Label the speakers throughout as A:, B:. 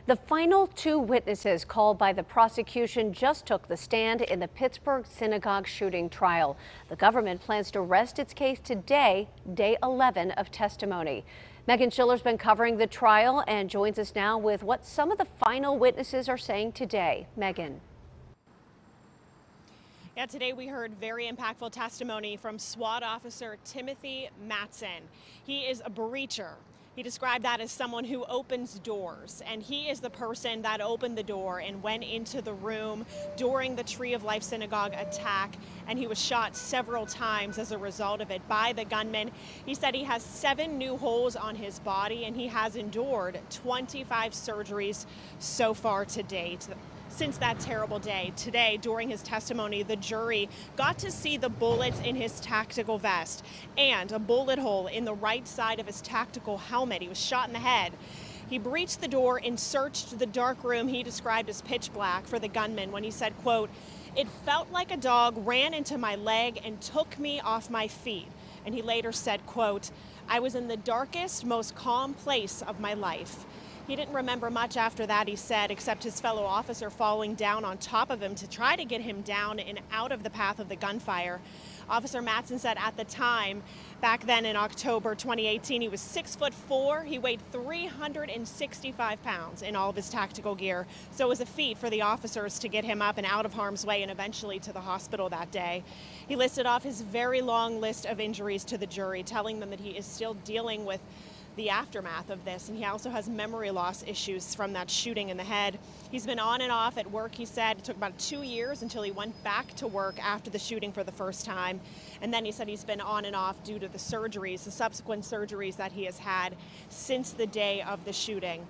A: The final two witnesses called by the prosecution just took the stand in the Pittsburgh synagogue shooting trial. The government plans to rest its case today, day 11 of testimony. Megan Schiller's been covering the trial and joins us now with what some of the final witnesses are saying today. Megan.
B: Yeah, today we heard very impactful testimony from SWAT officer Timothy Matson. He is a breacher. He described that as someone who opens doors, and he is the person that opened the door and went into the room during the Tree of Life synagogue attack, and he was shot several times as a result of it by the gunman. He said he has 7 new holes on his body, and he has endured 25 surgeries so far to date. Since that terrible day. Today, during his testimony, the jury got to see the bullets in his tactical vest and a bullet hole in the right side of his tactical helmet. He was shot in the head. He breached the door and searched the dark room he described as pitch black for the gunman when he said, quote, "It felt like a dog ran into my leg and took me off my feet." And he later said, quote, "I was in the darkest, most calm place of my life." He didn't remember much after that, he said, except his fellow officer falling down on top of him to try to get him down and out of the path of the gunfire. Officer Matson said at the time, back then in October 2018, he was 6'4". He weighed 365 pounds in all of his tactical gear. So it was a feat for the officers to get him up and out of harm's way and eventually to the hospital that day. He listed off his very long list of injuries to the jury, telling them that he is still dealing with the aftermath of this, and he also has memory loss issues from that shooting in the head. He's been on and off at work, he said. It took about 2 years until he went back to work after the shooting for the first time. And then he said he's been on and off due to the surgeries, the subsequent surgeries that he has had since the day of the shooting.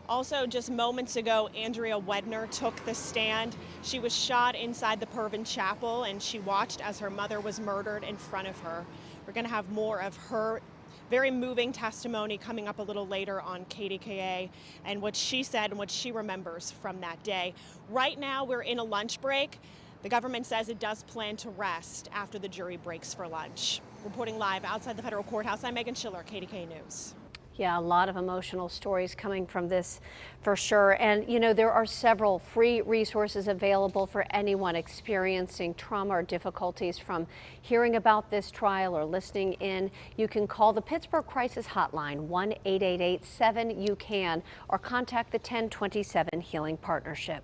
B: Also, just moments ago, Andrea Wedner took the stand. She was shot inside the Pervin Chapel, and she watched as her mother was murdered in front of her. We're going to have more of her very moving testimony coming up a little later on KDKA and what she said and what she remembers from that day. Right now, we're in a lunch break. The government says it does plan to rest after the jury breaks for lunch. Reporting live outside the federal courthouse, I'm Megan Schiller, KDKA News.
A: Yeah, a lot of emotional stories coming from this for sure. And, you know, there are several free resources available for anyone experiencing trauma or difficulties from hearing about this trial or listening in. You can call the Pittsburgh Crisis Hotline, 1-888-7-YOU-CAN, or contact the 1027 Healing Partnership.